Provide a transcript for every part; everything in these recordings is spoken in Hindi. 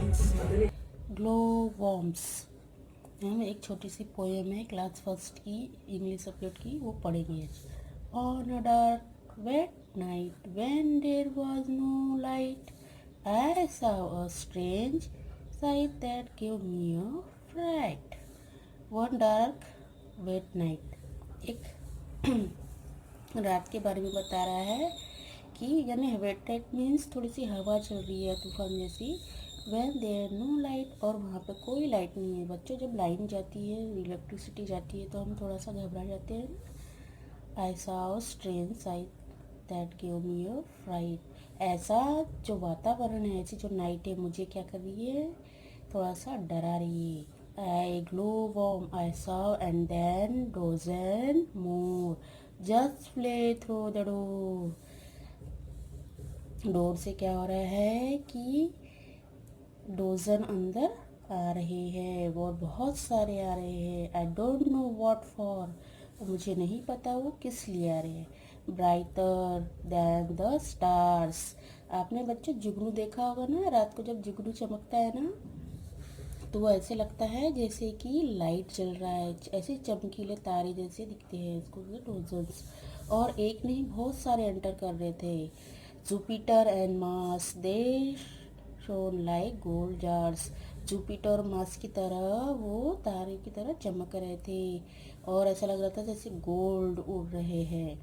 फ्रेंड्स, ग्लो वॉर्म्स हम एक छोटी सी पोएम है क्लास फर्स्ट की इंग्लिश सब्जेक्ट की, वो पढ़ेंगे। On a dark wet night when there was no light I saw a strange sight that give me a fright. One dark wet night एक रात के बारे में बता रहा है कि यानी वेट नाइट मीन्स थोड़ी सी हवा चल रही है तूफान जैसी। वैन देयर नो लाइट, और वहाँ पे कोई लाइट नहीं है। बच्चों, जब लाइन जाती है, इलेक्ट्रिसिटी जाती है तो हम थोड़ा सा घबरा जाते हैं। I saw strange sight that give me a fright. ऐसा जो वातावरण है, ऐसी जो नाइट है, मुझे क्या कर रही है, थोड़ा सा डरा रही है। I glow warm I saw and then dozen more just play through the door। Door से क्या हो रहा है कि डोजन अंदर आ रहे हैं, वो बहुत सारे आ रहे हैं। I don't know what for, मुझे नहीं पता वो किस लिए आ रहे हैं। ब्राइटर दैन द स्टार्स, आपने बच्चों जुगनू देखा होगा ना, रात को जब जुगनू चमकता है ना तो वो ऐसे लगता है जैसे कि लाइट जल रहा है, ऐसे चमकीले तारे जैसे दिखते हैं इसको डोजन्स। और एक नहीं, बहुत सारे एंटर कर रहे थे। Jupiter and Mars they shown like gold jars, Jupiter और मार्स की तरह वो तारे की तरह चमक रहे थे और ऐसा लग रहा था जैसे गोल्ड उड़ रहे हैं।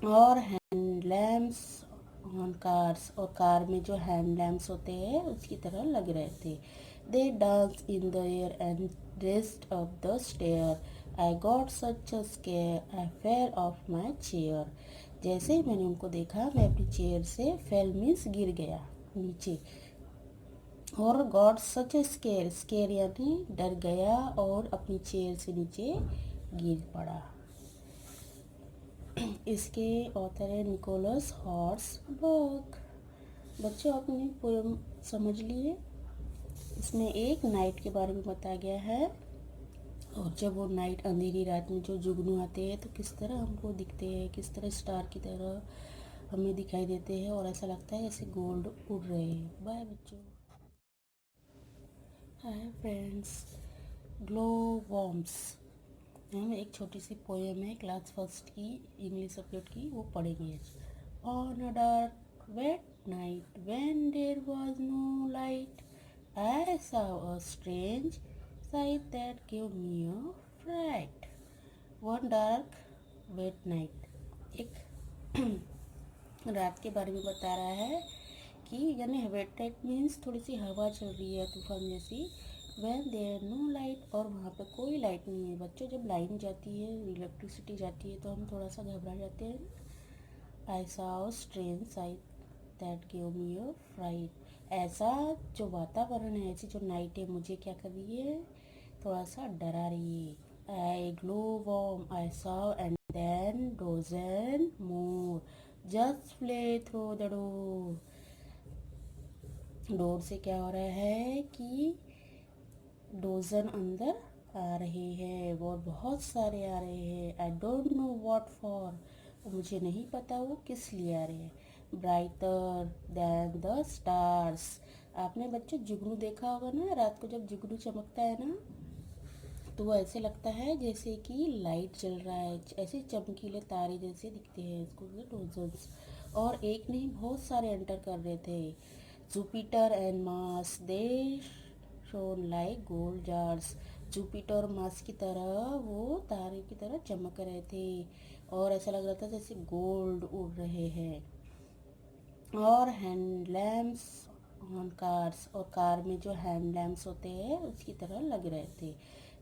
और हैंड लैम्प्स ऑन कार्स, और कार में जो हैंड लैम्प्स होते हैं उसकी तरह लग रहे थे। They dance in the air and rest up the stair I got such a scare I fell off my chair. जैसे ही मैंने उनको देखा मैं अपनी चेयर से फेल मीन्स गिर गया नीचे। और गॉड सच ए स्केयर, स्केयर यानी डर गया और अपनी चेयर से नीचे गिर पड़ा। इसके ऑथर है निकोलस हॉर्सबर्ग। बच्चों, आपने पोएम समझ लिए। इसमें एक नाइट के बारे में बताया गया है, और जब वो नाइट अंधेरी रात में जो जुगनू आते हैं तो किस तरह हमको दिखते हैं, किस तरह स्टार की तरह हमें दिखाई देते हैं और ऐसा लगता है जैसे गोल्ड उड़ रहे हैं। बाय बच्चों। हाय फ्रेंड्स, ग्लो वॉर्म्स हम एक छोटी सी पोएम है क्लास फर्स्ट की इंग्लिश सब्जेक्ट की, वो पढ़ेंगे। On a dark wet night when there was no light I saw a strange sight that give me a fright. One dark wet night एक रात के बारे में बता रहा है कि यानी वेट नाइट मीन्स थोड़ी सी हवा चल रही है तूफान जैसी। वैन देयर नो लाइट, और वहाँ पे कोई लाइट नहीं है। बच्चों, जब लाइन जाती है, इलेक्ट्रिसिटी जाती है तो हम थोड़ा सा घबरा जाते हैं। I saw strange sight that give me a fright. ऐसा जो वातावरण है, ऐसी जो नाइट है, मुझे क्या कर रही है, थोड़ा सा डरा रही है। I glow warm I saw and then dozen more just play through the door। Door से क्या हो रहा है कि डोजन अंदर आ रहे हैं, वो बहुत सारे आ रहे हैं। I don't know what for, मुझे नहीं पता वो किस लिए आ रहे हैं। ब्राइटर दैन द स्टार्स, आपने बच्चों जुगनू देखा होगा ना, रात को जब जुगनू चमकता है ना तो वो ऐसे लगता है जैसे कि लाइट जल रहा है, ऐसे चमकीले तारे जैसे दिखते हैं इसको डोजन्स। और एक नहीं, बहुत सारे एंटर कर रहे थे। Jupiter and Mars they shown like gold jars, Jupiter और मार्स की तरह वो तारे की तरह चमक रहे थे और ऐसा लग रहा था जैसे गोल्ड उड़ रहे हैं। और हैंड लैम्प्स ऑन कार्स, और कार में जो हैंड लैम्प्स होते हैं उसकी तरह लग रहे थे।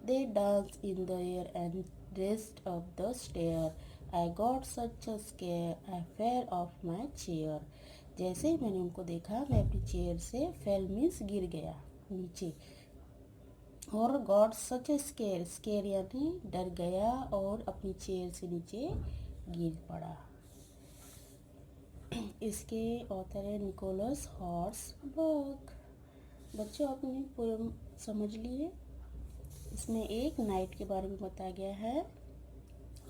They dance in the air and rest up the stair I got such a scare I fell off my chair. जैसे ही मैंने उनको देखा मैं अपनी चेयर से फेल मीन्स गिर गया नीचे। और गॉड सच ए स्केयर, स्केयर यानी डर गया और अपनी चेयर से नीचे गिर पड़ा। इसके ऑथर है निकोलस हॉर्सबर्ग। बच्चों, आपने पोएम समझ लिए। इसमें एक नाइट के बारे में बताया गया है,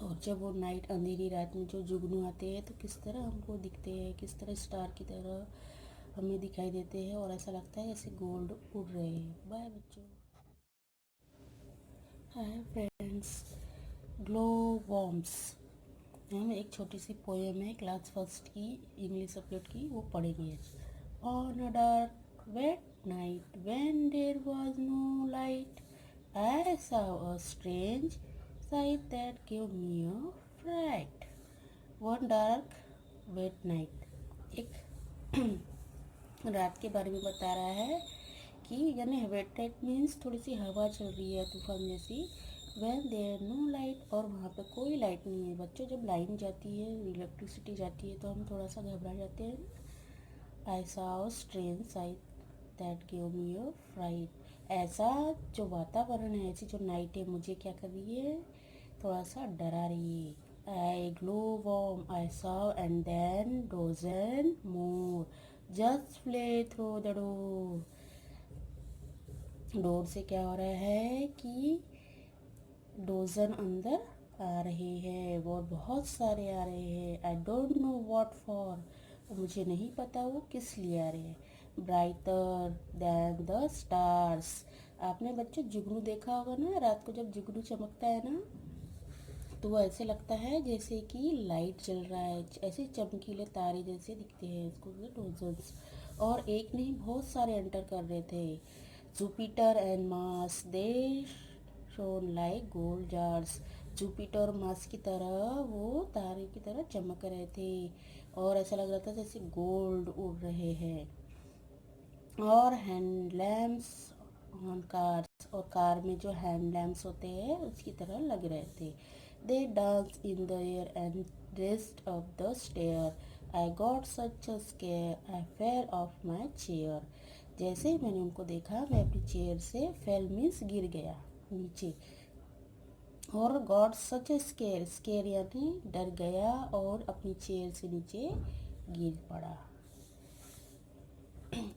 और जब वो नाइट अंधेरी रात में जो जुगनू आते हैं तो किस तरह हमको दिखते हैं, किस तरह स्टार की तरह हमें दिखाई देते हैं और ऐसा लगता है जैसे गोल्ड उड़ रहे हैं। बाय बच्चों। Hi friends, glow worms. हम एक छोटी सी पोएम है क्लास फर्स्ट की इंग्लिश सब्जेक्ट की, वो पढ़ेंगे। On a dark wet night when there was no light I saw a strange sight that give me a fright. One dark wet night, एक रात के बारे में बता रहा है कि यानी वेट नाइट मीन्स थोड़ी सी हवा चल रही है तूफान जैसी। वैन देयर नो लाइट, और वहाँ पे कोई लाइट नहीं है। बच्चों, जब लाइन जाती है, इलेक्ट्रिसिटी जाती है, तो हम थोड़ा सा घबरा जाते हैं। I saw strange sight that give me a fright. ऐसा जो वातावरण है, ऐसी जो नाइट है, मुझे क्या कर रही है, थोड़ा सा डरा रही है। I glow warm, I saw, and then dozen more just fly through the door. Door से क्या हो रहा है कि डोजन अंदर आ रहे हैं, वो बहुत सारे आ रहे हैं। I don't know what for, मुझे नहीं पता वो किस लिए आ रहे हैं। Brighter than the stars. आपने बच्चों जुगनू देखा होगा ना, रात को जब जुगनू चमकता है ना, तो वो ऐसे लगता है जैसे कि लाइट जल रहा है, ऐसे चमकीले तारे जैसे दिखते हैं। इसको डोजन्स। और एक नहीं, बहुत सारे एंटर कर रहे थे। Jupiter and Mars they shown like gold jars. Jupiter और मार्स की तरह वो तारे की तरह चमक रहे थे, और ऐसा लग रहा था जैसे गोल्ड उड़ रहे हैं। और हैंड लैम्प्स ऑन कार्स, और कार में जो हैंड लैम्प्स होते हैं उसकी तरह लग रहे थे। They dance in the air and rest up the stair. I got such a scare I fell off my chair. जैसे ही मैंने उनको देखा, मैं अपनी चेयर से फेल मीन्स गिर गया नीचे। और गॉड सच ए स्केयर, स्केयर यानी डर गया और अपनी चेयर से नीचे गिर पड़ा।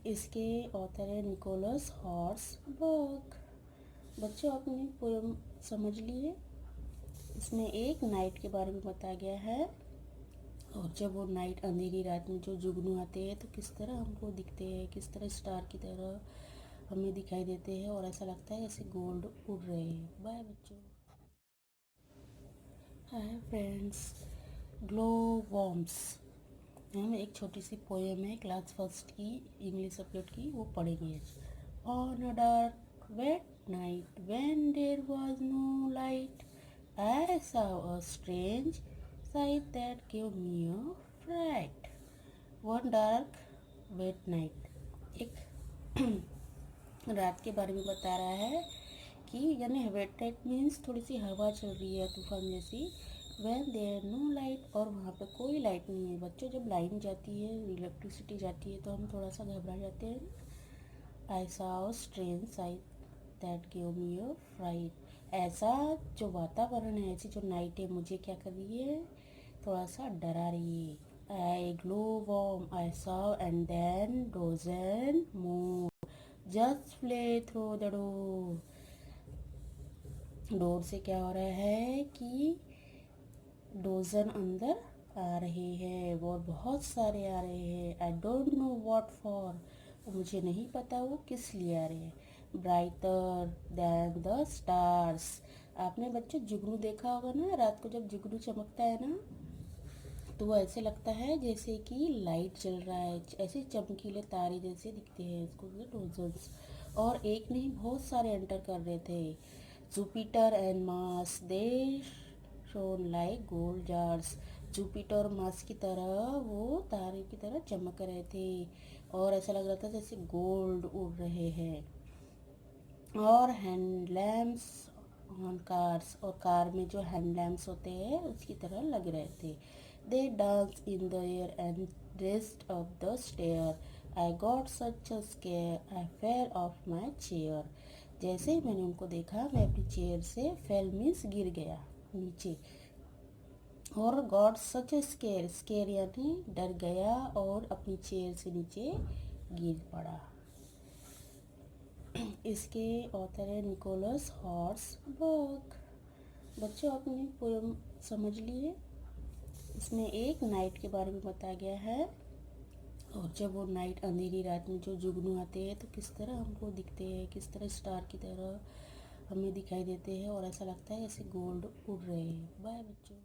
इसके ऑथर है निकोलस हॉर्सबर्ग। बच्चों, आपने पोएम समझ लिए। इसमें एक नाइट के बारे में बताया गया है, और जब वो नाइट, अंधेरी रात में जो जुगनू आते हैं तो किस तरह हमको दिखते हैं, किस तरह स्टार की तरह हमें दिखाई देते हैं, और ऐसा लगता है जैसे गोल्ड उड़ रहे हैं। बाय बच्चों। Hi friends, glow worms. हम एक छोटी सी पोएम है क्लास फर्स्ट की इंग्लिश सब्जेक्ट की, वो पढ़ेंगे। On a dark wet night when there was no light I saw a strange sight that give me a fright. One dark wet night, एक रात के बारे में बता रहा है कि यानी वेट नाइट मीन्स थोड़ी सी हवा चल रही है तूफान जैसी। वैन देयर नो लाइट, और वहाँ पे कोई लाइट नहीं है। बच्चों, जब लाइन जाती है, इलेक्ट्रिसिटी जाती है, तो हम थोड़ा सा घबरा जाते हैं। I saw strange sight that give me a fright. ऐसा जो वातावरण है, ऐसी जो नाइट है, मुझे क्या कर रही है, थोड़ा सा डरा रही है। I glow warm, I saw, and then dozen more just flay through the door. Door से क्या हो रहा है कि डोजन अंदर आ रहे हैं, वो बहुत सारे आ रहे हैं। I don't know what for, मुझे नहीं पता वो किस लिए आ रहे हैं। Brighter than the stars. आपने बच्चों जुगनू देखा होगा ना, रात को जब जुगनू चमकता है ना, तो वो ऐसे लगता है जैसे कि लाइट जल रहा है, ऐसे चमकीले तारे जैसे दिखते हैं। इसको डोजन्स। और एक नहीं, बहुत सारे एंटर कर रहे थे। Jupiter and Mars they shown like gold jars. Jupiter और मार्स की तरह वो तारे की तरह चमक रहे थे, और ऐसा लग रहा था जैसे गोल्ड उड़ रहे हैं। और हैंड लैम्प्स ऑन कार्स, और कार में जो हैंड लैम्प्स होते हैं उसकी तरह लग रहे थे। They dance in the air and rest up the stair. I got such a scare I fell off my chair. जैसे ही मैंने उनको देखा, मैं अपनी चेयर से फेल मीन्स गिर गया नीचे। और गॉड सच ए स्केयर, स्केयर यानी डर गया और अपनी चेयर से नीचे गिर पड़ा। इसके ऑथर है निकोलस हॉर्सबर्ग। बच्चों, आपने पोएम समझ लिए। इसमें एक नाइट के बारे में बताया गया है, और जब वो नाइट अंधेरी रात में जो जुगनू आते हैं तो किस तरह हमको दिखते हैं, किस तरह स्टार की तरह हमें दिखाई देते हैं और ऐसा लगता है जैसे गोल्ड उड़ रहे हैं। बाय बच्चों।